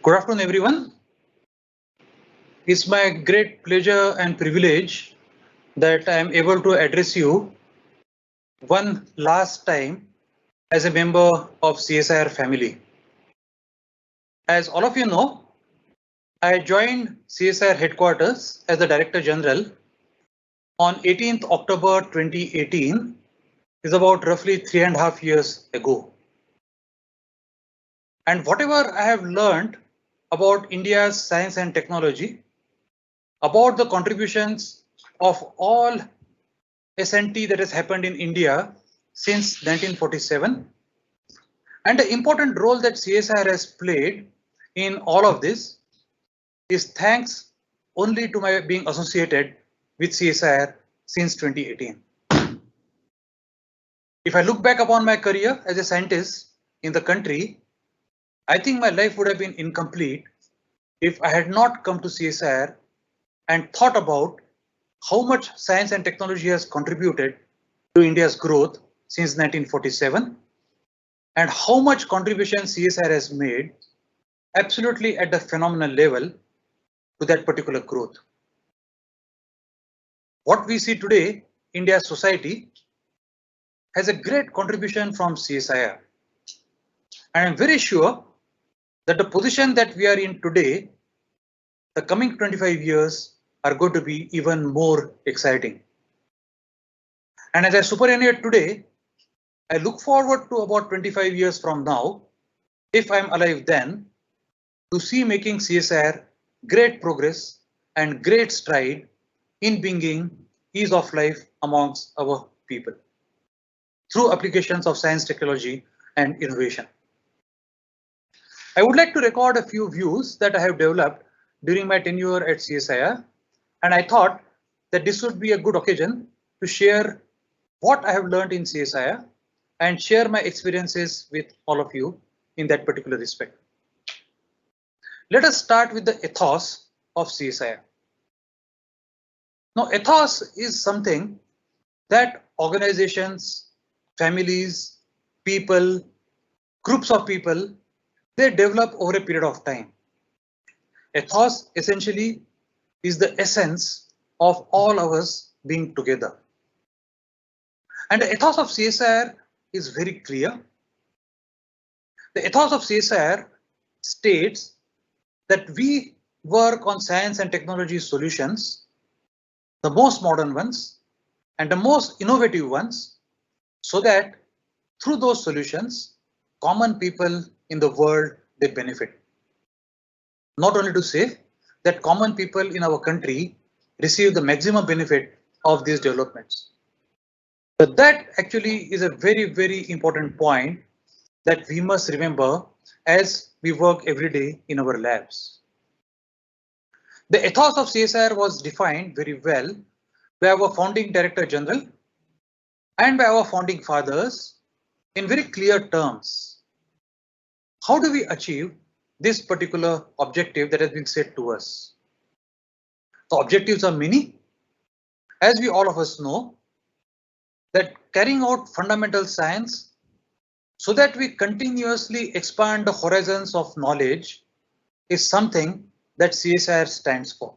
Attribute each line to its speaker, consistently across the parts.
Speaker 1: Good afternoon, everyone. It's my great pleasure and privilege that I am able to address you one last time as a member of CSIR family. As all of you know, I joined CSIR headquarters as the Director General on 18th October 2018, is about roughly 3.5 years ago. And whatever I have learned about India's science and technology, about the contributions of all S&T that has happened in India since 1947, and the important role that CSIR has played in all of this is thanks only to my being associated with CSIR since 2018. If I look back upon my career as a scientist in the country, I think my life would have been incomplete if I had not come to CSIR and thought about how much science and technology has contributed to India's growth since 1947 and how much contribution CSIR has made absolutely at the phenomenal level to that particular growth. What we see today, India's society has a great contribution from CSIR. And I'm very sure that the position that we are in today, the coming 25 years are going to be even more exciting. And as I superannuate today, I look forward to about 25 years from now, if I'm alive then, to see making CSIR great progress and great stride in bringing ease of life amongst our people through applications of science, technology, and innovation. I would like to record a few views that I have developed during my tenure at CSIR, and I thought that this would be a good occasion to share what I have learned in CSIR and share my experiences with all of you in that particular respect. Let us start with the ethos of CSIR. Now, ethos is something that organizations, families, people, groups of people, they develop over a period of time. Ethos essentially is the essence of all of us being together. And the ethos of CSIR is very clear. The ethos of CSIR states that we work on science and technology solutions, the most modern ones and the most innovative ones, so that through those solutions, common people in the world, they benefit. Not only to say that common people in our country receive the maximum benefit of these developments. But that actually is a very, very important point that we must remember as we work every day in our labs. The ethos of CSIR was defined very well by our founding Director General and by our founding fathers in very clear terms. How do we achieve this particular objective that has been set to us? The objectives are many. As we all of us know, that carrying out fundamental science so that we continuously expand the horizons of knowledge is something that CSIR stands for.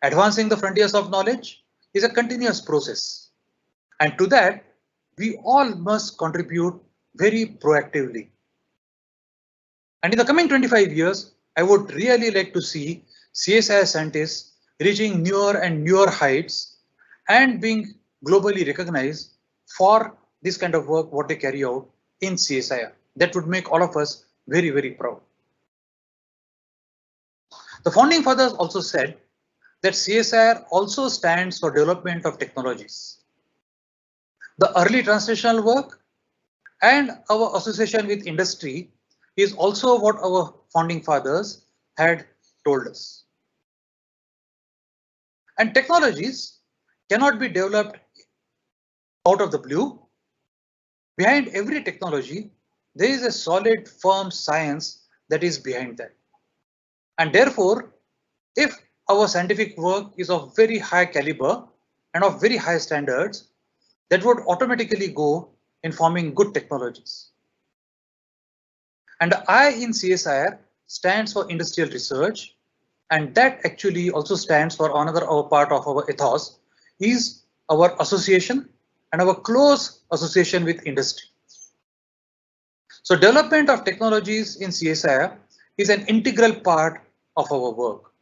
Speaker 1: Advancing the frontiers of knowledge is a continuous process, and to that we all must contribute very proactively. And in the coming 25 years, I would really like to see CSIR scientists reaching newer and newer heights and being globally recognized for this kind of work what they carry out in CSIR. That would make all of us very, very proud. The founding fathers also said that CSIR also stands for development of technologies. The early translational work and our association with industry is also what our founding fathers had told us. And technologies cannot be developed out of the blue. Behind every technology, there is a solid, firm science that is behind that. And therefore, if our scientific work is of very high caliber and of very high standards, that would automatically go in forming good technologies. And the I in CSIR stands for industrial research, and that actually also stands for another our part of our ethos is our association and our close association with industry. So development of technologies in CSIR is an integral part of our work.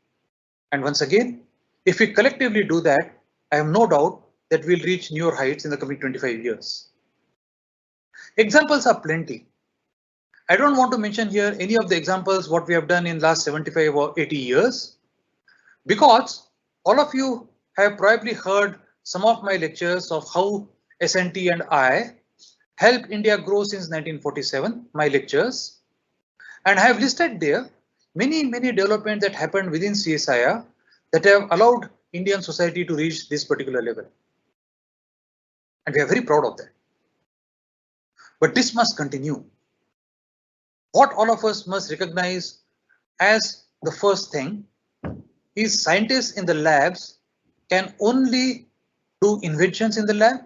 Speaker 1: And once again, if we collectively do that, I have no doubt that we'll reach newer heights in the coming 25 years. Examples are plenty. I don't want to mention here any of the examples what we have done in last 75 or 80 years, because all of you have probably heard some of my lectures of how S&T and I helped India grow since 1947, my lectures, and I have listed there many developments that happened within CSIR that have allowed Indian society to reach this particular level. And we are very proud of that. But this must continue. What all of us must recognize as the first thing is scientists in the labs can only do inventions in the lab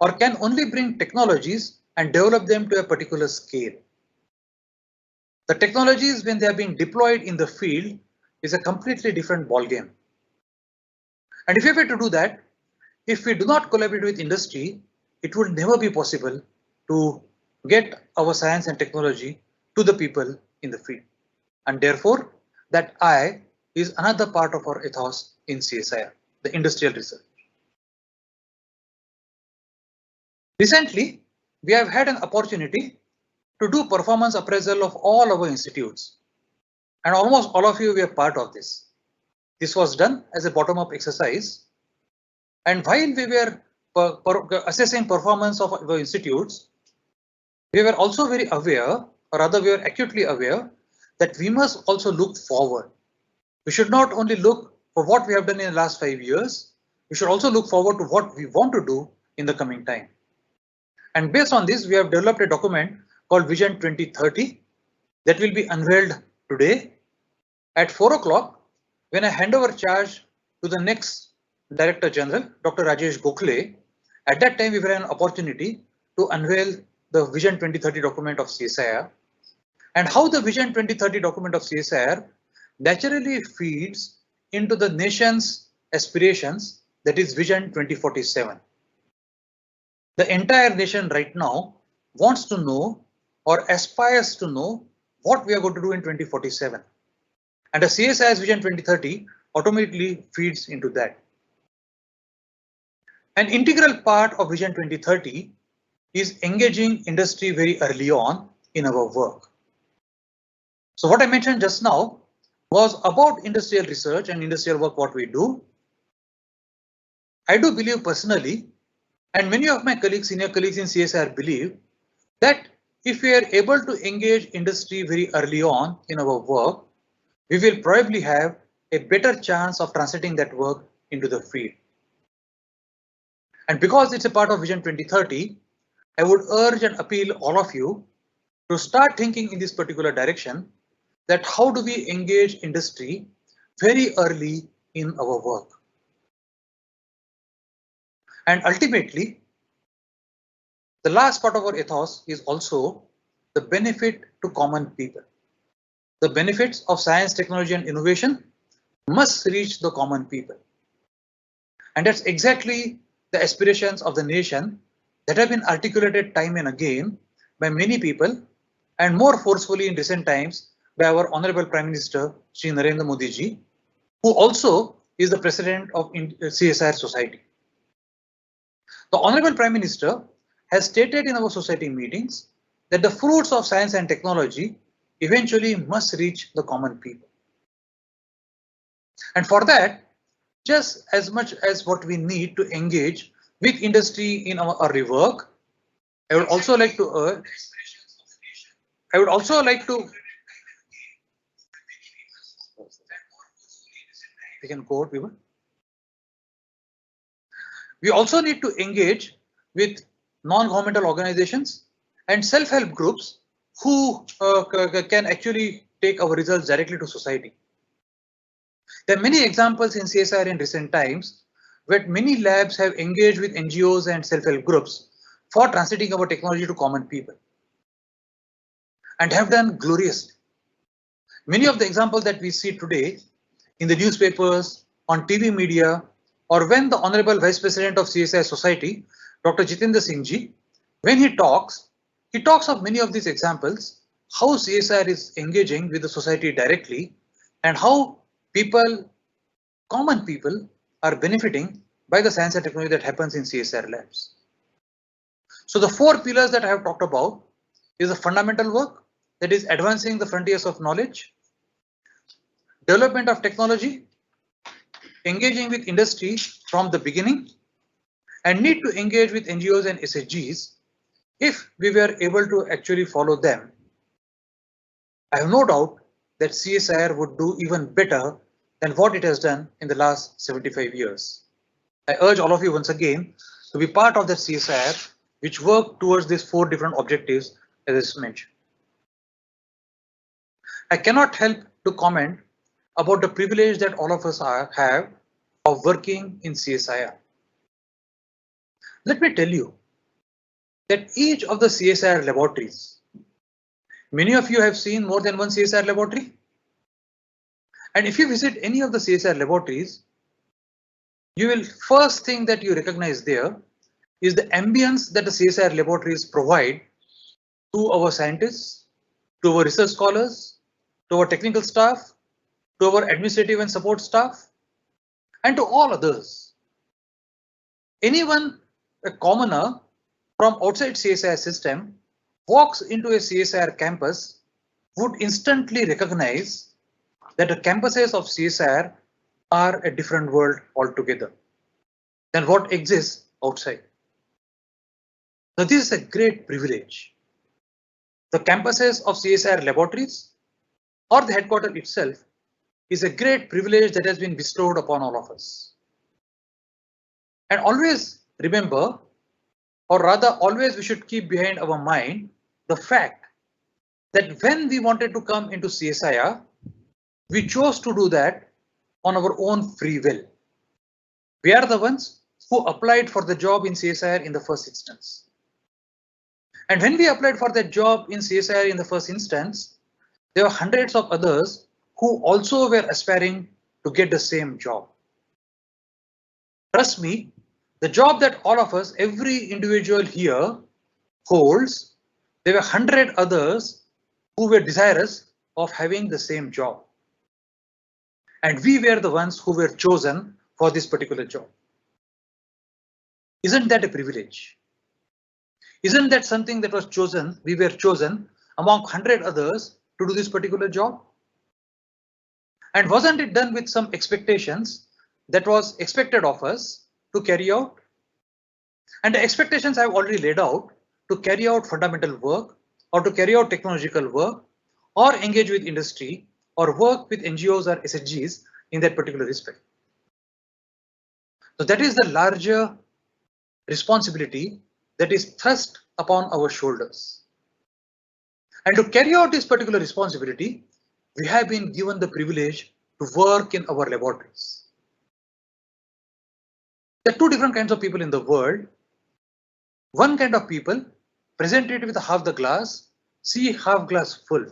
Speaker 1: or can only bring technologies and develop them to a particular scale. The technologies, when they are being deployed in the field, is a completely different ballgame. And if we were to do that, if we do not collaborate with industry, it will never be possible to get our science and technology to the people in the field. And therefore, that I is another part of our ethos in CSIR, the industrial research. Recently, we have had an opportunity to do performance appraisal of all our institutes. And almost all of you were part of this. This was done as a bottom-up exercise. And while we were assessing performance of our institutes, we were also very aware, or rather we were acutely aware, that we must also look forward. We should not only look for what we have done in the last 5 years, we should also look forward to what we want to do in the coming time. And based on this, we have developed a document called Vision 2030 that will be unveiled today at 4 o'clock when I hand over charge to the next Director General, Dr. Rajesh Gokhale. At that time, we were an opportunity to unveil the Vision 2030 document of CSIR and how the Vision 2030 document of CSIR naturally feeds into the nation's aspirations, that is Vision 2047. The entire nation right now wants to know or aspires to know what we are going to do in 2047. And the CSIR's Vision 2030 automatically feeds into that. An integral part of Vision 2030 is engaging industry very early on in our work. So what I mentioned just now was about industrial research and industrial work, what we do. I do believe personally, and many of my colleagues, senior colleagues in CSIR believe that if we are able to engage industry very early on in our work, we will probably have a better chance of translating that work into the field. And because it's a part of Vision 2030, I would urge and appeal all of you to start thinking in this particular direction, that how do we engage industry very early in our work. And ultimately, the last part of our ethos is also the benefit to common people. The benefits of science, technology, and innovation must reach the common people. And that's exactly the aspirations of the nation that have been articulated time and again by many people, and more forcefully in recent times by our Honorable Prime Minister, Shri Narendra Modi ji, who also is the President of CSIR Society. The Honorable Prime Minister has stated in our society meetings that the fruits of science and technology eventually must reach the common people. And for that, just as much as what we need to engage with industry in our early work, I would also like to we can quote people. We also need to engage with non-governmental organizations and self-help groups who can actually take our results directly to society. There are many examples in CSIR in recent times where many labs have engaged with NGOs and self-help groups for translating our technology to common people. and have done gloriously. Many of the examples that we see today in the newspapers, on TV media, or when the Honorable Vice President of CSI Society, Dr. Jitendra Singh Ji, when he talks of many of these examples, how CSIR is engaging with the society directly and how people, common people, are benefiting by the science and technology that happens in CSIR labs. So the four pillars that I have talked about is the fundamental work, that is advancing the frontiers of knowledge, development of technology, engaging with industry from the beginning, and need to engage with NGOs and SHGs. If we were able to actually follow them, I have no doubt that CSIR would do even better than what it has done in the last 75 years. I urge all of you once again to be part of that CSIR, which work towards these four different objectives as I mentioned. I cannot help to comment about the privilege that all of us have of working in CSIR. Let me tell you that each of the CSIR laboratories, many of you have seen more than one CSIR laboratory. And if you visit any of the CSIR laboratories, you will first thing that you recognize there is the ambience that the CSIR laboratories provide to our scientists, to our research scholars, to our technical staff, to our administrative and support staff, and to all others. Anyone, a commoner from outside CSIR system, walks into a CSIR campus would instantly recognize that the campuses of CSIR are a different world altogether than what exists outside. Now, this is a great privilege. The campuses of CSIR laboratories or the headquarters itself is a great privilege that has been bestowed upon all of us. And always remember, or rather always we should keep behind our mind the fact that when we wanted to come into CSIR, we chose to do that on our own free will. We are the ones who applied for the job in CSIR in the first instance. And when we applied for that job in CSIR in the first instance, there were hundreds of others who also were aspiring to get the same job. Trust me, the job that all of us, every individual here holds, there were 100 others who were desirous of having the same job. And we were the ones who were chosen for this particular job. Isn't that a privilege? Isn't that something that was chosen? We were chosen among 100 others to do this particular job. And wasn't it done with some expectations that was expected of us to carry out? And the expectations I've already laid out to carry out fundamental work or to carry out technological work or engage with industry or work with NGOs or SHGs in that particular respect. So that is the larger responsibility that is thrust upon our shoulders. And to carry out this particular responsibility, we have been given the privilege to work in our laboratories. There are two different kinds of people in the world. One kind of people, presented with half the glass, see half glass full.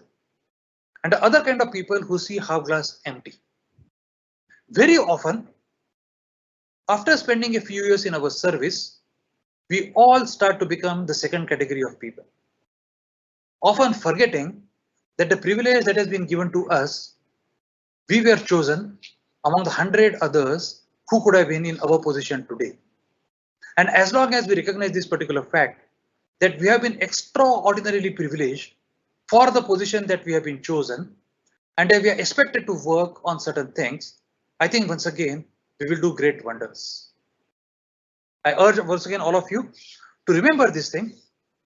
Speaker 1: And the other kind of people who see half glass empty. Very often, after spending a few years in our service, we all start to become the second category of people. Often forgetting that the privilege that has been given to us, we were chosen among the 100 others who could have been in our position today. And as long as we recognize this particular fact, that we have been extraordinarily privileged for the position that we have been chosen, and that we are expected to work on certain things, I think once again, we will do great wonders. I urge once again all of you to remember this thing,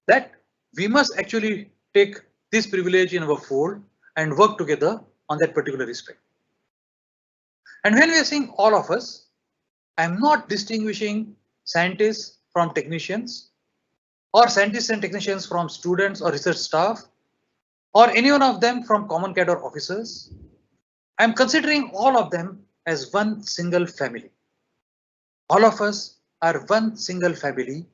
Speaker 1: that we must actually take this privilege in our fold and work together on that particular respect. And when we are saying all of us, I'm not distinguishing scientists from technicians or scientists and technicians from students or research staff or any one of them from common cadre officers. I'm considering all of them as one single family. All of us are one single family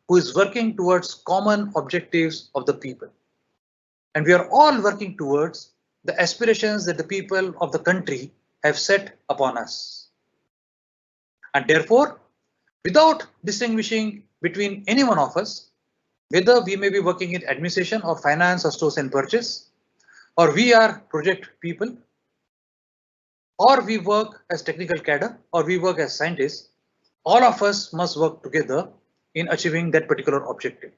Speaker 1: who is working towards common objectives of the people. and we are all working towards the aspirations that the people of the country have set upon us. And therefore, without distinguishing between any one of us, whether we may be working in administration or finance or stores and purchase, or we are project people, or we work as technical cadre, or we work as scientists, all of us must work together in achieving that particular objective.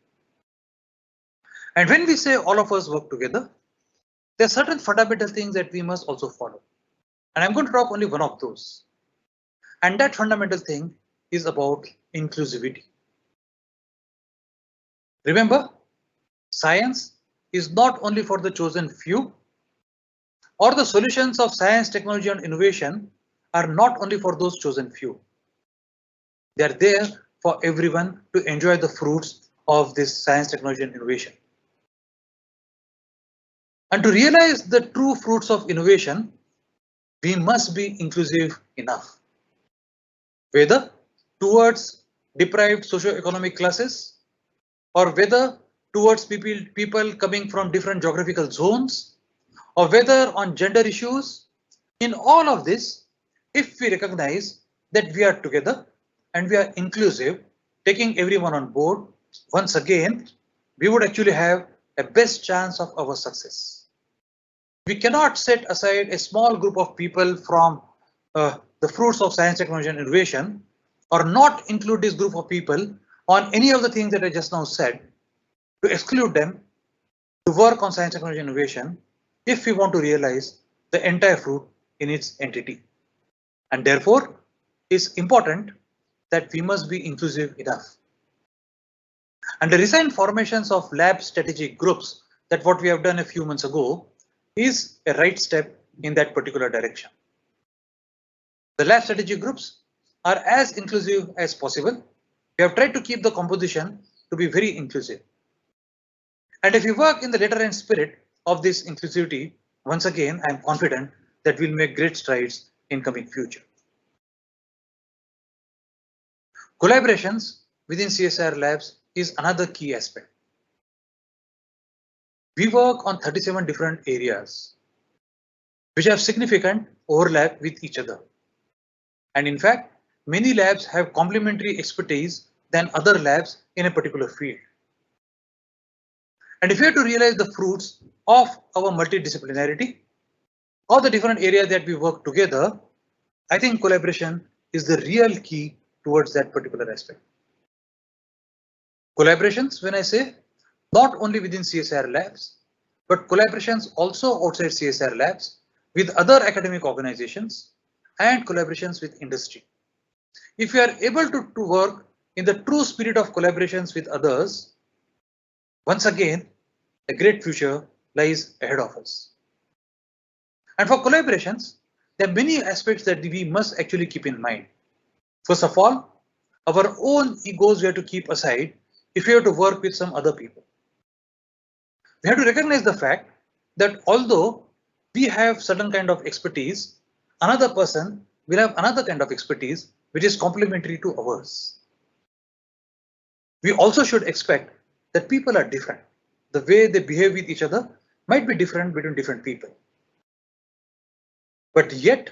Speaker 1: And when we say all of us work together, there are certain fundamental things that we must also follow. And I'm going to talk only one of those. And that fundamental thing is about inclusivity. Remember, science is not only for the chosen few, or the solutions of science, technology, and innovation are not only for those chosen few. They are there for everyone to enjoy the fruits of this science, technology, and innovation. And to realize the true fruits of innovation, we must be inclusive enough. Whether towards deprived socio-economic classes, or whether towards people coming from different geographical zones, or whether on gender issues, in all of this, if we recognize that we are together and we are inclusive, taking everyone on board, once again, we would actually have a best chance of our success. We cannot set aside a small group of people from the fruits of science, technology, and innovation, or not include this group of people on any of the things that I just now said, to exclude them to work on science, technology, and innovation, if we want to realize the entire fruit in its entity. And therefore, it's important that we must be inclusive enough. And the recent formations of lab strategic groups, that what we have done a few months ago, is a right step in that particular direction. The lab strategic groups are as inclusive as possible. We have tried to keep the composition to be very inclusive. And if we work in the letter and spirit of this inclusivity, once again, I am confident that we'll make great strides in coming future. Collaborations within CSIR labs is another key aspect. We work on 37 different areas which have significant overlap with each other. And in fact, many labs have complementary expertise than other labs in a particular field. And if we have to realize the fruits of our multidisciplinarity or the different areas that we work together, I think collaboration is the real key towards that particular aspect. Collaborations, when I say, not only within CSIR labs, but collaborations also outside CSIR labs with other academic organizations and collaborations with industry. If we are able to work in the true spirit of collaborations with others, once again, a great future lies ahead of us. And for collaborations, there are many aspects that we must actually keep in mind. First of all, our own egos we have to keep aside if we have to work with some other people. We have to recognize the fact that although we have certain kind of expertise, another person will have another kind of expertise which is complementary to ours. We also should expect that people are different. The way they behave with each other might be different between different people. But yet,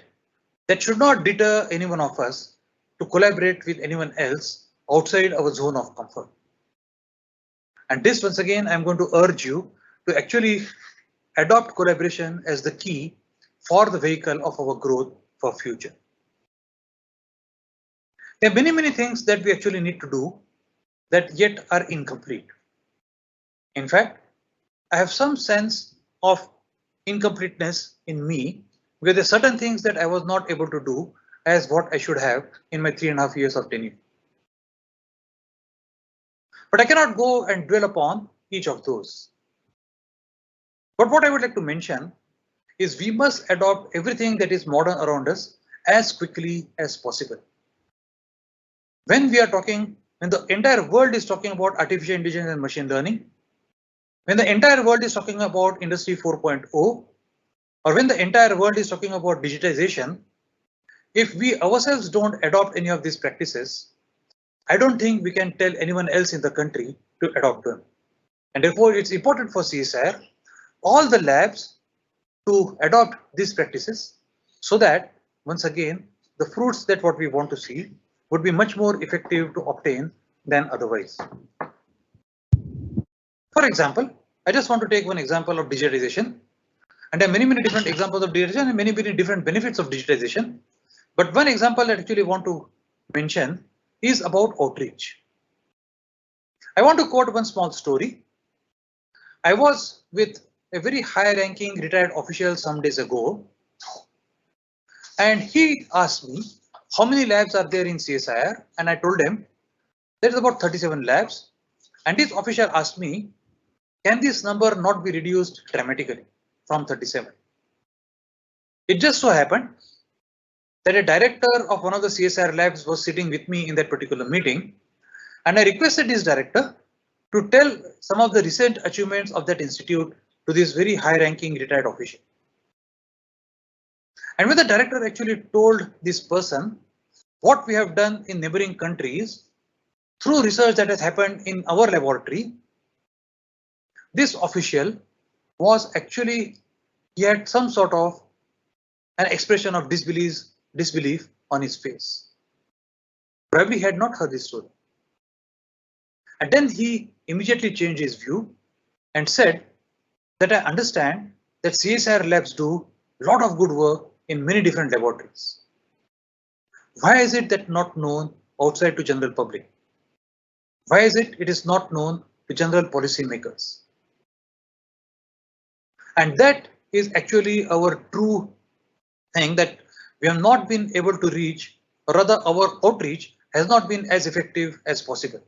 Speaker 1: that should not deter any one of us to collaborate with anyone else outside our zone of comfort. And this, once again, I'm going to urge you to actually adopt collaboration as the key for the vehicle of our growth for future. There are many things that we actually need to do that yet are incomplete. In fact, I have some sense of incompleteness in me because there are certain things that I was not able to do as what I should have in my 3.5 years of tenure. But I cannot go and dwell upon each of those. But what I would like to mention is we must adopt everything that is modern around us as quickly as possible. When we are talking, when the entire world is talking about artificial intelligence and machine learning, when the entire world is talking about Industry 4.0, or when the entire world is talking about digitization, if we ourselves don't adopt any of these practices, I don't think we can tell anyone else in the country to adopt them. And therefore, it's important for CSIR all the labs to adopt these practices so that once again the fruits that what we want to see would be much more effective to obtain than otherwise. For example, I just want to take one example of digitization, and there are many different examples of digitization and many different benefits of digitization. But one example that I actually want to mention is about outreach. I want to quote one small story. I was with a very high ranking retired official some days ago, and he asked me how many labs are there in CSIR, and I told him there is about 37 labs, and this official asked me, can this number not be reduced dramatically from 37? It just so happened that a director of one of the CSIR labs was sitting with me in that particular meeting, and I requested this director to tell some of the recent achievements of that institute to this very high ranking retired official. And when the director actually told this person what we have done in neighboring countries through research that has happened in our laboratory, this official was actually, he had some sort of an expression of disbelief on his face. Probably he had not heard this story. And then he immediately changed his view and said that I understand that CSIR labs do a lot of good work in many different laboratories. Why is it that not known outside to general public? Why is it is not known to general policy makers? And that is actually our true thing, that we have not been able to reach, or rather our outreach has not been as effective as possible.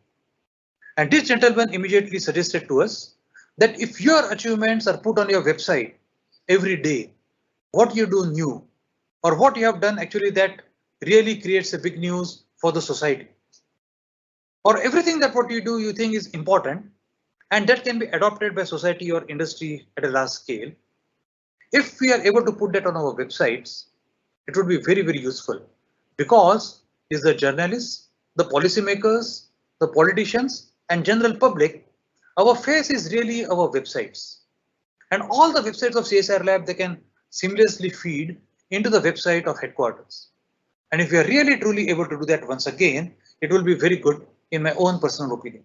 Speaker 1: And this gentleman immediately suggested to us that if your achievements are put on your website every day, what you do new or what you have done actually that really creates a big news for the society, or everything that what you do you think is important and that can be adopted by society or industry at a large scale. If we are able to put that on our websites, it would be very useful, because is the journalists, the policymakers, the politicians and general public, our face is really our websites, and all the websites of CSIR lab, they can seamlessly feed into the website of headquarters. And if we are really truly able to do that once again, it will be very good in my own personal opinion.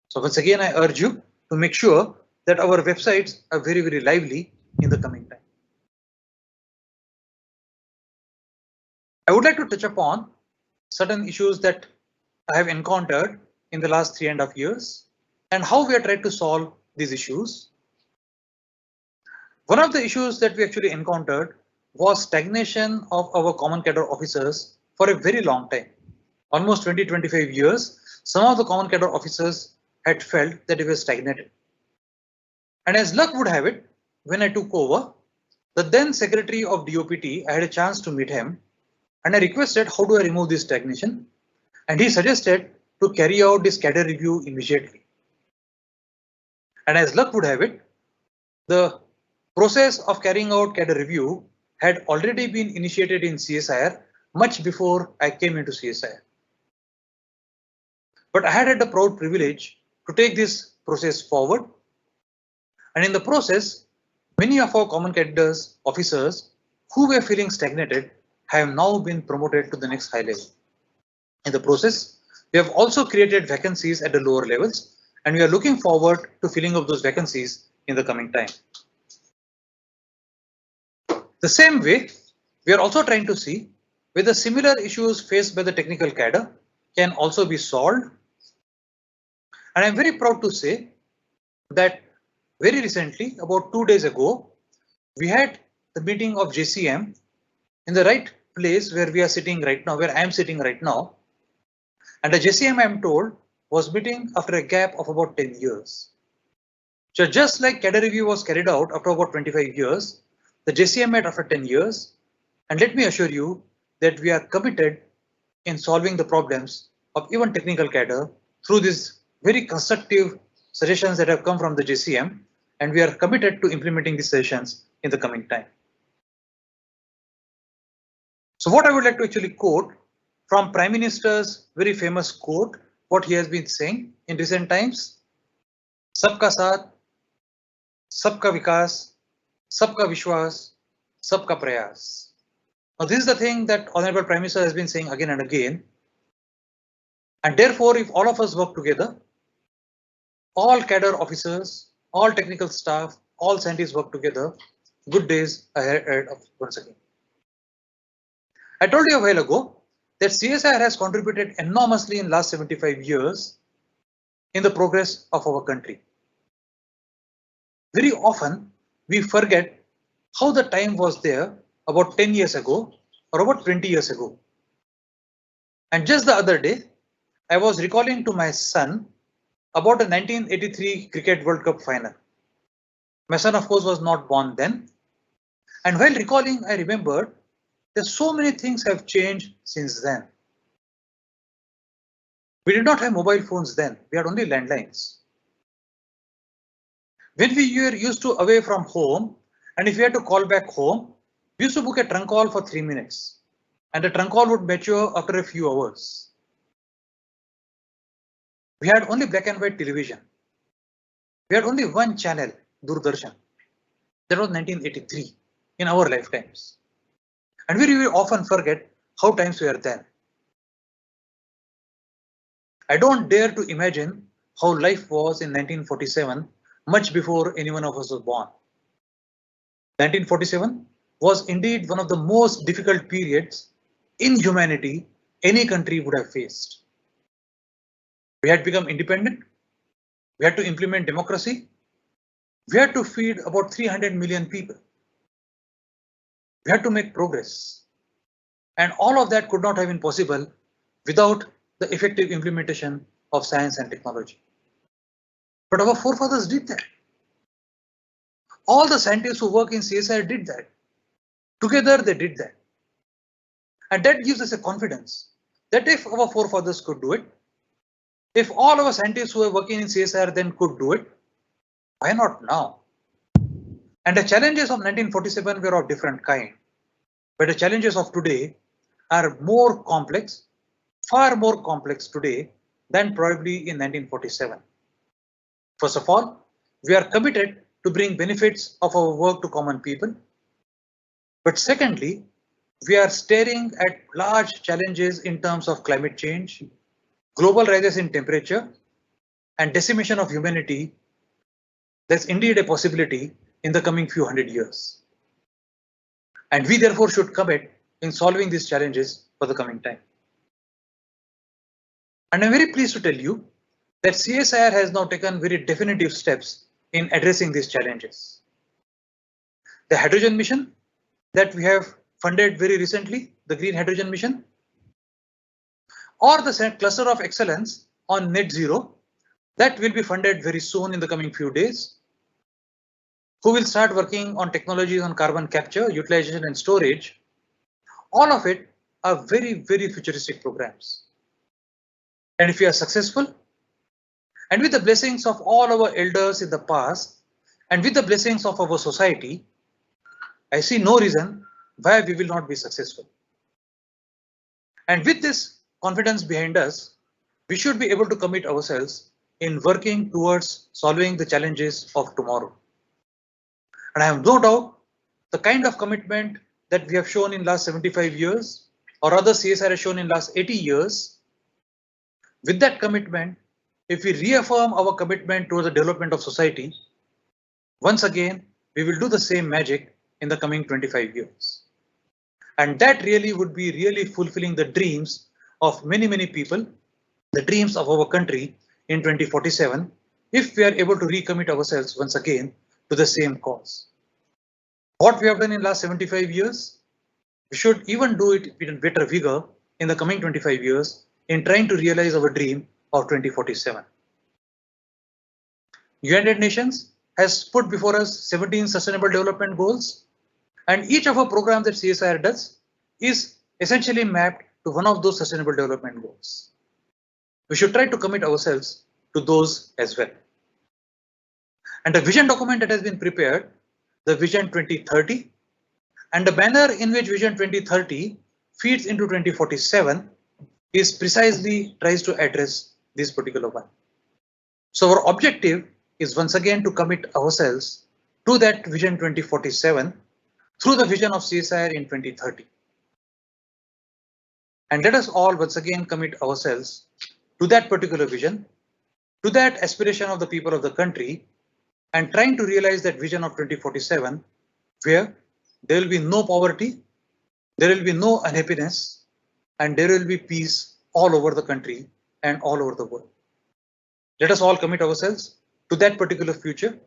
Speaker 1: So once again, I urge you to make sure that our websites are very lively in the coming time. I would like to touch upon certain issues that I have encountered in the last 3.5 years and how we are trying to solve these issues. One of the issues that we actually encountered was stagnation of our common cadre officers for a very long time. Almost 20-25 years, some of the common cadre officers had felt that they were stagnated. And as luck would have it, when I took over, the then secretary of DOPT, I had a chance to meet him and I requested how do I remove this stagnation, and he suggested to carry out this cadre review immediately. And as luck would have it, the process of carrying out cadre review had already been initiated in CSIR much before I came into CSIR. But I had the proud privilege to take this process forward, and in the process, many of our common cadres officers who were feeling stagnated have now been promoted to the next high level. In the process, we have also created vacancies at the lower levels, and we are looking forward to filling up those vacancies in the coming time. The same way, we are also trying to see whether similar issues faced by the technical cadre can also be solved. And I'm very proud to say that very recently, about 2 days ago, we had the meeting of JCM in the right place where we are sitting right now, where I am sitting right now. And the JCM, I am told, was meeting after a gap of about 10 years. So just like cadre review was carried out after about 25 years, the JCM met after 10 years. And let me assure you that we are committed in solving the problems of even technical cadre through these very constructive suggestions that have come from the JCM, and we are committed to implementing these suggestions in the coming time. So what I would like to actually quote from Prime Minister's very famous quote, what he has been saying in recent times, Sabka Saath, सबका विकास, सबका विश्वास, सबका प्रयास. Now, this is the thing that Honorable Prime Minister has been saying again and again. And therefore, if all of us work together, all cadre officers, all technical staff, all scientists work together, good days ahead of once again. I told you a while ago that CSIR has contributed enormously in last 75 years in the progress of our country. Very often we forget how the time was there about 10 years ago or about 20 years ago. And just the other day, I was recalling to my son about a 1983 Cricket World Cup final. My son, of course, was not born then. And while recalling, I remembered that so many things have changed since then. We did not have mobile phones then. We had only landlines. When we were used to away from home, and if we had to call back home, we used to book a trunk call for 3 minutes. And the trunk call would mature after a few hours. We had only black and white television. We had only one channel, Doordarshan. That was 1983 in our lifetimes. And we really often forget how times were then. I don't dare to imagine how life was in 1947, much before any one of us was born. 1947 was indeed one of the most difficult periods in humanity any country would have faced. We had become independent. We had to implement democracy. We had to feed about 300 million people. We had to make progress. And all of that could not have been possible without the effective implementation of science and technology. But our forefathers did that. All the scientists who work in CSIR did that. Together they did that. And that gives us a confidence that if our forefathers could do it, if all our scientists who are working in CSIR then could do it, why not now? And the challenges of 1947 were of different kind. But the challenges of today are more complex, far more complex today than probably in 1947. First of all, we are committed to bring benefits of our work to common people. But secondly, we are staring at large challenges in terms of climate change, global rises in temperature, and decimation of humanity. That's indeed a possibility in the coming few hundred years. And we therefore should commit in solving these challenges for the coming time. And I'm very pleased to tell you that CSIR has now taken very definitive steps in addressing these challenges. The hydrogen mission that we have funded very recently, the Green Hydrogen Mission, or the cluster of excellence on net zero that will be funded very soon in the coming few days, who will start working on technologies on carbon capture, utilization and storage. All of it are very, very futuristic programs. And if we are successful, and with the blessings of all our elders in the past, and with the blessings of our society, I see no reason why we will not be successful. And with this confidence behind us, we should be able to commit ourselves in working towards solving the challenges of tomorrow. And I have no doubt the kind of commitment that we have shown in last 75 years, or rather CSIR has shown in last 80 years, with that commitment, if we reaffirm our commitment to the development of society, once again, we will do the same magic in the coming 25 years. And that really would be really fulfilling the dreams of many, many people, the dreams of our country in 2047, if we are able to recommit ourselves once again to the same cause. What we have done in last 75 years, we should even do it with better vigor in the coming 25 years in trying to realize our dream of 2047. United Nations has put before us 17 Sustainable Development Goals, and each of our programs that CSIR does is essentially mapped to one of those Sustainable Development Goals. We should try to commit ourselves to those as well. And the vision document that has been prepared, the Vision 2030, and the manner in which Vision 2030 feeds into 2047 is precisely tries to address this particular one. So our objective is once again to commit ourselves to that Vision 2047 through the vision of CSIR in 2030. And let us all once again commit ourselves to that particular vision, to that aspiration of the people of the country, and trying to realize that vision of 2047, where there will be no poverty, there will be no unhappiness, and there will be peace all over the country and all over the world. Let us all commit ourselves to that particular future,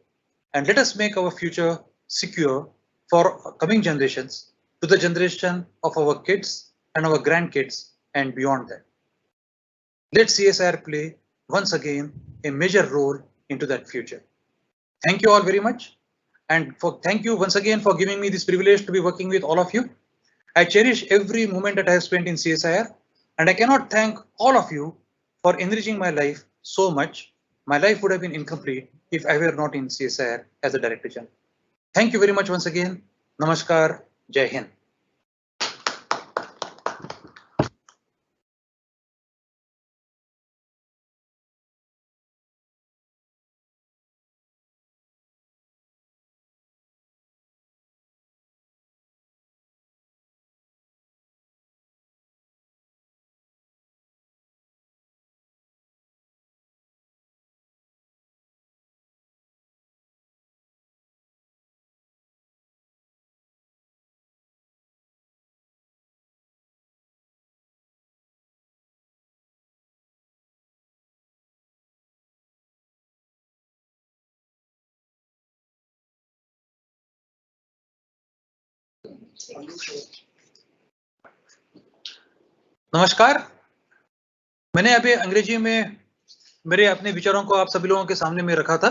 Speaker 1: and let us make our future secure for coming generations, to the generation of our kids and our grandkids and beyond that. Let CSIR play once again a major role into that future. Thank you all very much, and thank you once again for giving me this privilege to be working with all of you. I cherish every moment that I have spent in CSIR, and I cannot thank all of you for enriching my life so much. My life would have been incomplete if I were not in CSIR as a Director General. Thank you very much once again. Namaskar. Jai Hind. नमस्कार. मैंने अभी अंग्रेजी में मेरे अपने विचारों को आप सभी लोगों के सामने में रखा था.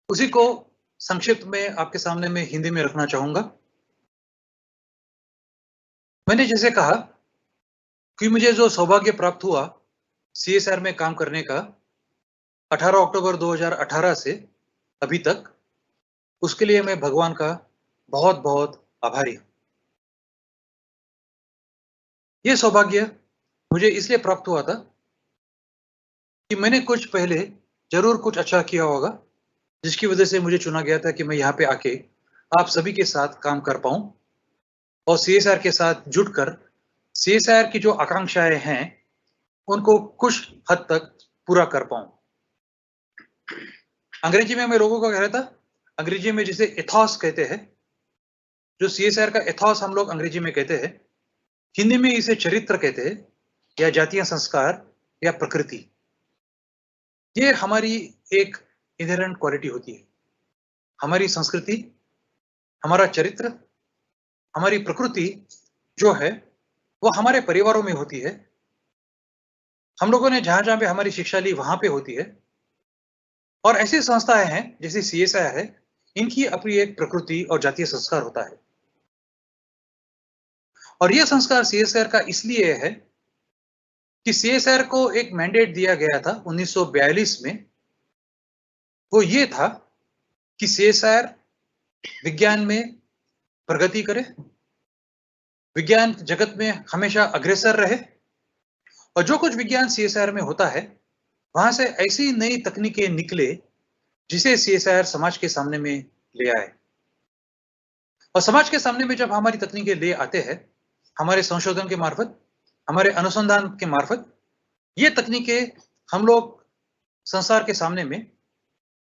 Speaker 1: उसी को संक्षिप्त में आपके सामने में हिंदी में रखना चाहूंगा. मैंने जैसे कहा कि मुझे जो सौभाग्य प्राप्त हुआ CSIR में काम करने का 18 अक्टूबर 2018 से अभी तक, उसके लिए मैं भगवान का बहुत बहुत आभारी हूं. ये सौभाग्य मुझे इसलिए प्राप्त हुआ था कि मैंने कुछ पहले जरूर कुछ अच्छा किया होगा, जिसकी वजह से मुझे चुना गया था कि मैं यहाँ पे आके आप सभी के साथ काम कर पाऊं और CSIR के साथ जुड़कर CSIR की जो आकांक्षाएं हैं उनको कुछ हद तक पूरा कर पाऊं. अंग्रेजी में मैं लोगों को कह रहा था, अंग्रेजी में जिसे एथॉस कहते हैं, जो CSIR का एथॉस हम लोग अंग्रेजी में कहते हैं, हिंदी में इसे चरित्र कहते हैं या जातीय संस्कार या प्रकृति. ये हमारी एक इनहेरेंट क्वालिटी होती है. हमारी संस्कृति, हमारा चरित्र, हमारी प्रकृति जो है वो हमारे परिवारों में होती है. हम लोगों ने जहां जहां पे हमारी शिक्षा ली वहां पे होती है. और ऐसी संस्थाएं हैं जैसे CSIR है, इनकी अपनी एक प्रकृति और जातीय संस्कार होता है. और यह संस्कार CSIR का इसलिए है कि CSIR को एक मैंडेट दिया गया था 1942 में. वो ये था कि CSIR विज्ञान में प्रगति करे, विज्ञान जगत में हमेशा अग्रसर रहे, और जो कुछ विज्ञान CSIR में होता है वहां से ऐसी नई तकनीकें निकले जिसे CSIR समाज के सामने में ले आए. और समाज के सामने में जब हमारी तकनीकें ले आते हैं, हमारे संशोधन के मार्फत, हमारे अनुसंधान के मार्फत, ये तकनीकें हम लोग संसार के सामने में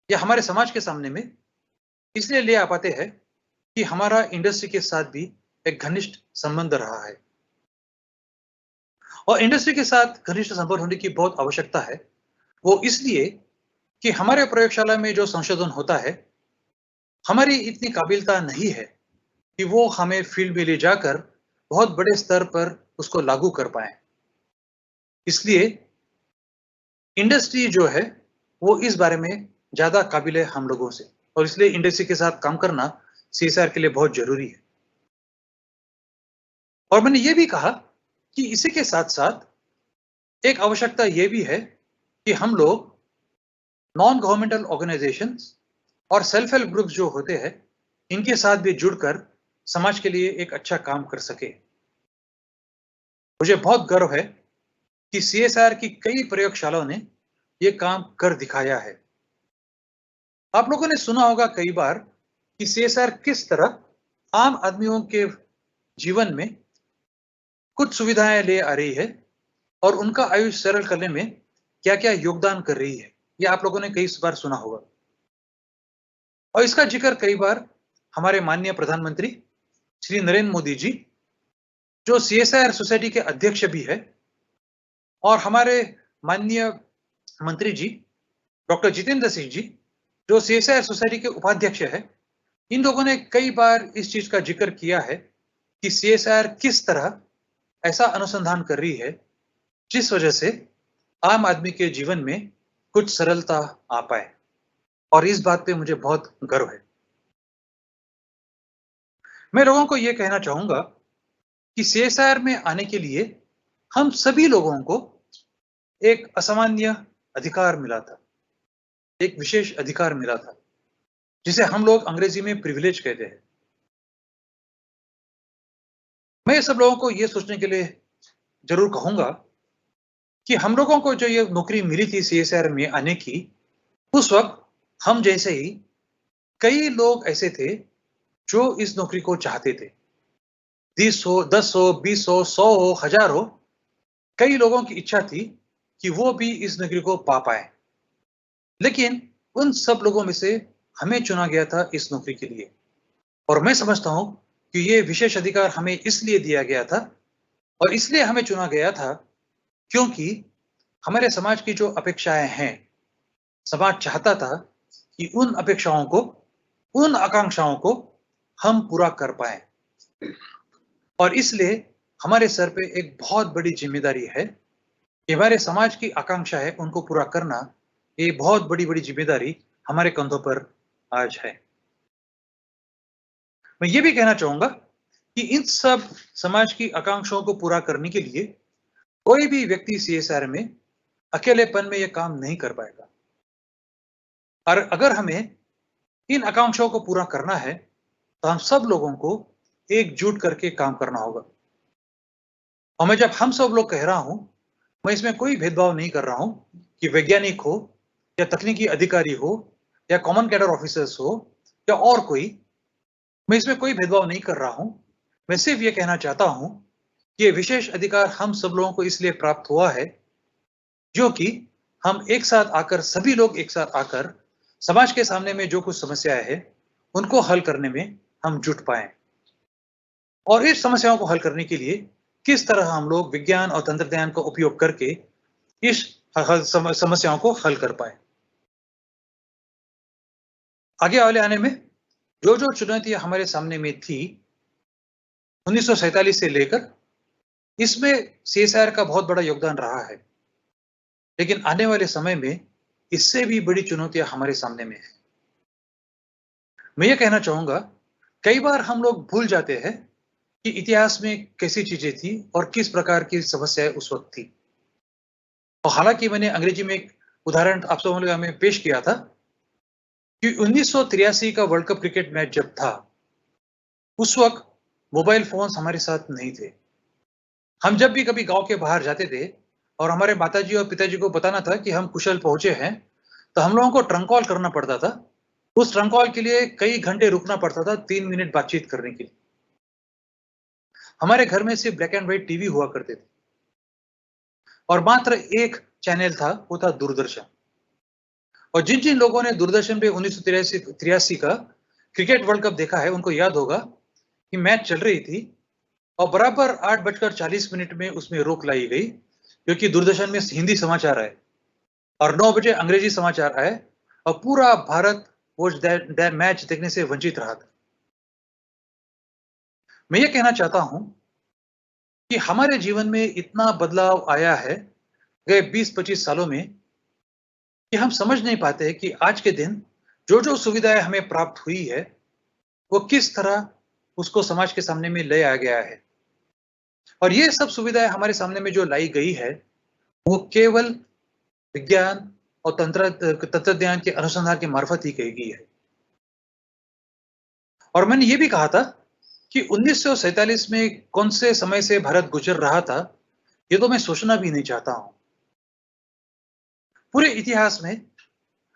Speaker 1: या हमारे समाज के सामने में इसलिए ले आ पाते हैं कि हमारा इंडस्ट्री के साथ भी एक घनिष्ठ संबंध रहा है. और इंडस्ट्री के साथ घनिष्ठ संबंध होने की बहुत आवश्यकता है. वो इसलिए कि हमारे प्रयोगशाला में जो संशोधन होता है, हमारी इतनी काबिलियत नहीं है कि वो हमें फील्ड में ले जाकर बहुत बड़े स्तर पर उसको लागू कर पाए. इसलिए इंडस्ट्री जो है वो इस बारे में ज्यादा काबिल है हम लोगों से, और इसलिए इंडस्ट्री के साथ काम करना CSIR के लिए बहुत जरूरी है. और मैंने ये भी कहा कि इसी के साथ साथ एक आवश्यकता ये भी है कि हम लोग नॉन गवर्नमेंटल ऑर्गेनाइजेशंस और सेल्फ हेल्प ग्रुप्स जो होते हैं, इनके साथ भी जुड़कर समाज के लिए एक अच्छा काम कर सके. मुझे बहुत गर्व है कि CSIR की कई प्रयोगशालाओं ने ये काम कर दिखाया है. आप लोगों ने सुना होगा कई बार कि सीएसआर किस तरह आम आदमियों के जीवन में कुछ सुविधाएं ले आ रही है और उनका आयुष्य सरल करने में क्या-क्या योगदान कर रही है। ये आप लोगों ने कई बार सुना होगा और इसका जिक्र कई बार हमारे माननीय प्रधानमंत्री श्री नरेंद्र मोदी जी, जो सीएसआर सोसाइटी के अध्यक्ष भी है, और हमारे माननीय मंत्री जी डॉक्टर जितेंद्र सिंह जी, जो सीएसआर सोसाइटी के उपाध्यक्ष है, इन लोगों ने कई बार इस चीज का जिक्र किया है कि सीएसआर किस तरह ऐसा अनुसंधान कर रही है जिस वजह से आम आदमी के जीवन में कुछ सरलता आ पाए, और इस बात पे मुझे बहुत गर्व है। मैं लोगों को यह कहना चाहूंगा कि सीएसआर में आने के लिए हम सभी लोगों को एक असामान्य अधिकार मिला था, एक विशेष अधिकार मिला था, जिसे हम लोग अंग्रेजी में प्रिविलेज कहते हैं। मैं सब लोगों को यह सोचने के लिए जरूर कहूंगा कि हम लोगों को जो ये नौकरी मिली थी सीएसआर में आने की, उस वक्त हम जैसे ही कई लोग ऐसे थे जो इस नौकरी को चाहते थे। 20 हो, 10 हो, 20 हो, 100 हो, 1000 हो, कई लोगों की इच्छा थी कि वो भी इस नौकरी को पा पाए। लेकिन उन सब लोगों में से हमें चुना गया था इस नौकरी के लिए, और मैं समझता हूं कि ये विशेष अधिकार हमें इसलिए दिया गया था और इसलिए हमें चुना गया था क्योंकि हमारे समाज की जो अपेक्षाएं हैं, समाज चाहता था कि उन अपेक्षाओं को, उन आकांक्षाओं को हम पूरा कर पाए, और इसलिए हमारे सर पे एक बहुत बड़ी जिम्मेदारी है कि हमारे समाज की आकांक्षा है उनको पूरा करना। ये बहुत बड़ी बड़ी जिम्मेदारी हमारे कंधों पर आज है। मैं ये भी कहना चाहूंगा कि इन सब समाज की आकांक्षाओं को पूरा करने के लिए कोई भी व्यक्ति सीएसआर में अकेलेपन में यह काम नहीं कर पाएगा, और अगर हमें इन आकांक्षाओं को पूरा करना है तो हम सब लोगों को एकजुट करके काम करना होगा। और मैं जब हम सब लोग कह रहा हूं, मैं इसमें कोई भेदभाव नहीं कर रहा हूं कि वैज्ञानिक हो या तकनीकी अधिकारी हो या कॉमन कैडर ऑफिसर्स हो या और कोई, मैं इसमें कोई भेदभाव नहीं कर रहा हूं। मैं सिर्फ ये कहना चाहता हूं कि ये विशेष अधिकार हम सब लोगों को इसलिए प्राप्त हुआ है जो कि हम एक साथ आकर, सभी लोग एक साथ आकर समाज के सामने में जो कुछ समस्याएं हैं उनको हल करने में हम जुट पाए, और इस समस्याओं को हल करने के लिए किस तरह हम लोग विज्ञान और तंत्रज्ञान का उपयोग करके इस समस्याओं को हल कर पाए। आगे वाले आने में जो जो चुनौतियां हमारे सामने में थी 1947 से लेकर, इसमें सीएसआर का बहुत बड़ा योगदान रहा है, लेकिन आने वाले समय में इससे भी बड़ी चुनौतियां हमारे सामने में है। मैं ये कहना चाहूंगा, कई बार हम लोग भूल जाते हैं कि इतिहास में कैसी चीजें थी और किस प्रकार की समस्याएं उस वक्त थी। और हालांकि मैंने अंग्रेजी में एक उदाहरण आप सब लोगों में पेश किया था कि 1983 का वर्ल्ड कप क्रिकेट मैच जब था, उस वक्त मोबाइल फोन्स हमारे साथ नहीं थे। हम जब भी कभी गांव के बाहर जाते थे और हमारे माताजी और पिताजी को बताना था कि हम कुशल पहुंचे हैं, तो हम लोगों को ट्रंक कॉल करना पड़ता था। उस ट्रंक कॉल के लिए कई घंटे रुकना पड़ता था 3 मिनट बातचीत करने के लिए। हमारे घर में सिर्फ ब्लैक एंड व्हाइट टीवी हुआ करते थे और मात्र एक चैनल था, वो था दूरदर्शन। और जिन जिन लोगों ने दूरदर्शन पे 1983 का क्रिकेट वर्ल्ड कप देखा है, उनको याद होगा कि मैच चल रही थी और बराबर 8:40 में उसमें रोक लाई गई, क्योंकि दूरदर्शन में हिंदी समाचार आए और 9 बजे अंग्रेजी समाचार आए और पूरा भारत वो मैच देखने से वंचित रहा था। मैं ये कहना चाहता हूं कि हमारे जीवन में इतना बदलाव आया है गए 20-25 सालों में कि हम समझ नहीं पाते कि आज के दिन जो जो सुविधाएं हमें प्राप्त हुई है वो किस तरह उसको समाज के सामने में ले आया गया है। और ये सब सुविधाएं हमारे सामने में जो लाई गई है वो केवल विज्ञान और तंत्रज्ञान के अनुसंधान के मार्फत ही की गई है। और मैंने ये भी कहा था कि 1947 में कौन से समय से भारत गुजर रहा था, ये तो मैं सोचना भी नहीं चाहता हूं। पूरे इतिहास में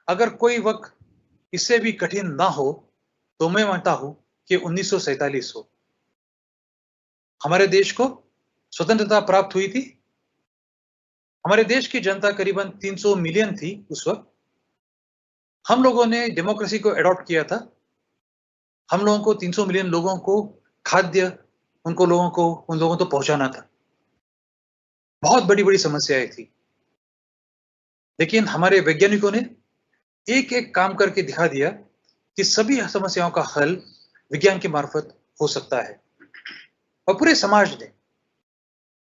Speaker 1: अगर कोई वक्त इससे भी कठिन ना हो तो मैं मानता हूं कि 1947 हो। हमारे देश को स्वतंत्रता प्राप्त हुई थी। हमारे देश की जनता करीबन 300 मिलियन थी उस वक्त। हम लोगों ने डेमोक्रेसी को अडॉप्ट किया था। हम लोगों को 300 मिलियन लोगों को खाद्य उन लोगों तो पहुंचाना था। बहुत बड़ी-बड़ी समस्याएं थी। लेकिन हमारे वैज्ञानिकों ने एक-एक काम करके दिखा दिया कि सभी समस्याओं का हल विज्ञान के मार्फत हो सकता है। और पूरे समाज ने,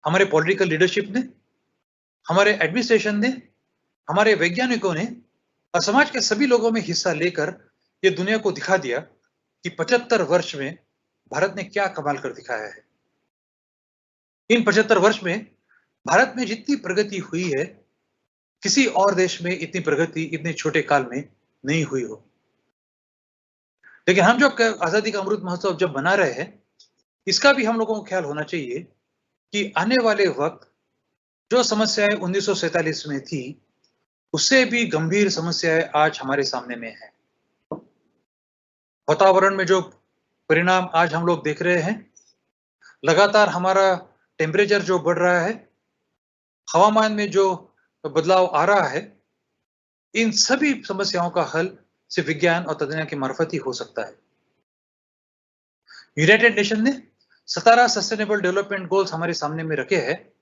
Speaker 1: हमारे पॉलिटिकल लीडरशिप ने, हमारे एडमिनिस्ट्रेशन ने, हमारे वैज्ञानिकों ने और समाज के सभी लोगों में हिस्सा लेकर ये दुनिया को दिखा दिया कि 75 वर्ष में भारत ने क्या कमाल कर दिखाया है। इन 75 वर्ष में भारत में जितनी प्रगति हुई है, किसी और देश में इतनी प्रगति इतने छोटे काल में नहीं हुई हो। लेकिन हम जो आजादी का अमृत महोत्सव जब मना रहे हैं, इसका भी हम लोगों को ख्याल होना चाहिए कि आने वाले वक्त जो समस्याएं 1947 में थी, उससे भी गंभीर समस्याएं आज हमारे सामने में है। वातावरण में जो परिणाम आज हम लोग देख रहे हैं, लगातार हमारा टेम्परेचर जो बढ़ रहा है, हवामान में जो बदलाव आ रहा है, इन सभी समस्याओं का हल सिर्फ विज्ञान और तंत्रज्ञान के मार्फत ही हो सकता है। यूनाइटेड नेशन ने 17 सस्टेनेबल डेवलपमेंट गोल्स हमारे सामने में रखे हैं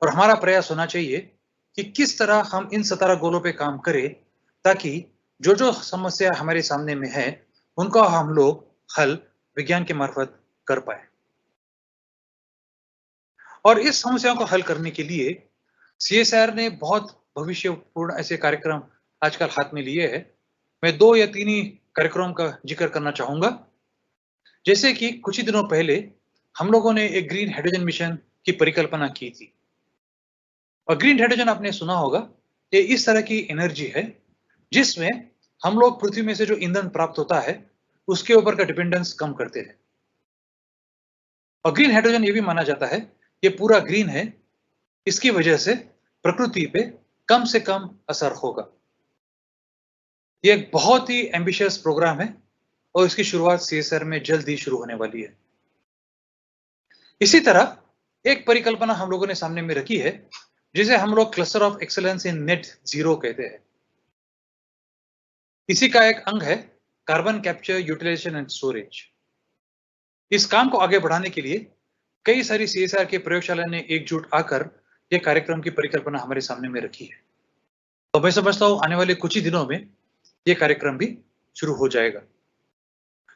Speaker 1: और हमारा प्रयास होना चाहिए कि किस तरह हम इन 17 गोलों पे काम करें ताकि जो समस्या हमारे सामने में है उनका हम लोग हल विज्ञान के मार्फत कर पाए। और इस समस्याओं को हल करने के लिए सीएसआईआर ने बहुत भविष्यपूर्ण ऐसे कार्यक्रम आजकल हाथ में लिए हैं। मैं 2 या 3 ही कार्यक्रम का जिक्र करना चाहूंगा। जैसे कि कुछ ही दिनों पहले हम लोगों ने एक ग्रीन हाइड्रोजन मिशन की परिकल्पना की थी। और ग्रीन हाइड्रोजन आपने सुना होगा, ये इस तरह की एनर्जी है जिसमें हम लोग पृथ्वी में से जो ईंधन प्राप्त होता है उसके ऊपर का डिपेंडेंस कम करते हैं। और ग्रीन हाइड्रोजन ये भी माना जाता है ये पूरा ग्रीन है, इसकी वजह से प्रकृति पे कम से कम असर होगा। ये एक बहुत ही एम्बिशियस प्रोग्राम है और इसकी शुरुआत सीएसआर में जल्द ही शुरू होने वाली है। इसी तरह एक परिकल्पना हम लोगों ने सामने में रखी है जिसे हम लोग cluster of excellence in net zero कहते हैं। इसी का एक अंग है carbon capture, utilisation and storage. इस काम को आगे बढ़ाने के लिए कई सारी सीएसआर के प्रयोगशाला ने एकजुट आकर यह कार्यक्रम की परिकल्पना हमारे सामने में रखी है। तो मैं समझता हूं आने वाले कुछ ही दिनों में यह कार्यक्रम भी शुरू हो जाएगा।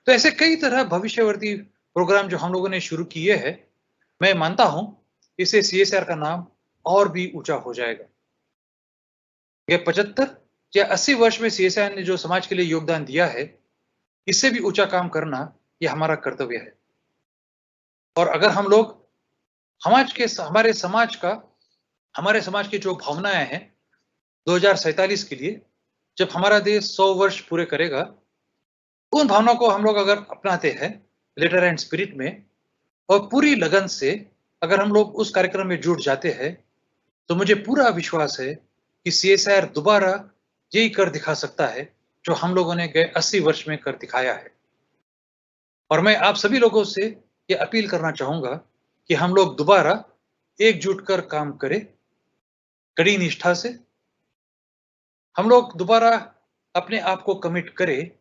Speaker 1: तो ऐसे कई तरह भविष्यवर्ती प्रोग्राम जो हम लोगों ने शुरू किए हैं, मैं मानता हूं इससे सीएसआर का नाम और भी ऊंचा हो जाएगा। यह 75 या 80 वर्ष में सीएसआर ने जो समाज के लिए योगदान दिया है, इससे भी ऊंचा काम करना यह हमारा कर्तव्य है। और अगर हम लोग हमारे समाज की जो भावनाएं हैं 2047 के लिए, जब हमारा देश 100 वर्ष पूरे करेगा, उन भावनाओं को हम लोग अगर अपनाते हैं लेटर एंड स्पिरिट में और पूरी लगन से अगर हम लोग उस कार्यक्रम में जुट जाते हैं, तो मुझे पूरा विश्वास है कि सीएसआईआर दोबारा यही कर दिखा सकता है जो हम लोगों ने गए 80 वर्ष में कर दिखाया है। और मैं आप सभी लोगों से ये अपील करना चाहूंगा कि हम लोग दोबारा एकजुट कर काम करें, कड़ी निष्ठा से। हम लोग दोबारा अपने आप को कमिट करें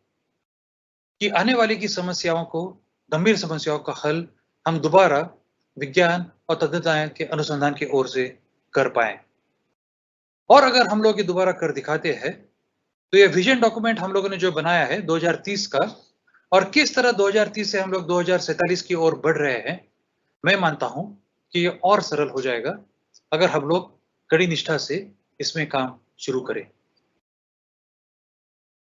Speaker 1: कि आने वाली की समस्याओं को, गंभीर समस्याओं का हल हम दोबारा विज्ञान और तंत्रज्ञान के अनुसंधान की ओर से कर पाए। और अगर हम लोग ये दोबारा कर दिखाते हैं तो ये विजन डॉक्यूमेंट हम लोगों ने जो बनाया है 2030 का, और किस तरह 2030 से हम लोग 2047 की ओर बढ़ रहे हैं, मैं मानता हूं कि ये और सरल हो जाएगा अगर हम लोग कड़ी निष्ठा से इसमें काम शुरू करें।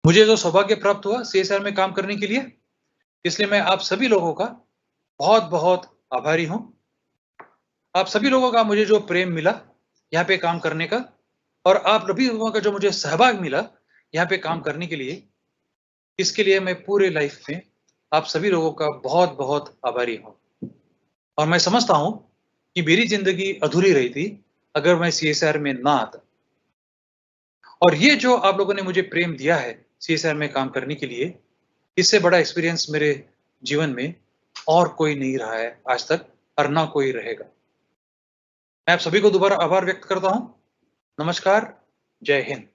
Speaker 1: मुझे जो सौभाग्य प्राप्त हुआ सीएसआर में काम करने के लिए, इसलिए मैं आप सभी लोगों का बहुत बहुत आभारी हूं। आप सभी लोगों का मुझे जो प्रेम मिला यहाँ पे काम करने का, और आप सभी लोगों का जो मुझे सहभाग मिला यहाँ पे काम करने के लिए, इसके लिए मैं पूरे लाइफ में आप सभी लोगों का बहुत बहुत आभारी हूं। और मैं समझता हूं कि मेरी जिंदगी अधूरी रही थी अगर मैं सीएसआर में ना आता। और ये जो आप लोगों ने मुझे प्रेम दिया है CSR में काम करने के लिए। इससे बड़ा एक्सपीरियंस मेरे जीवन में और कोई नहीं रहा है आज तक और ना कोई रहेगा। मैं आप सभी को दोबारा आभार व्यक्त करता हूँ। नमस्कार, जय हिंद।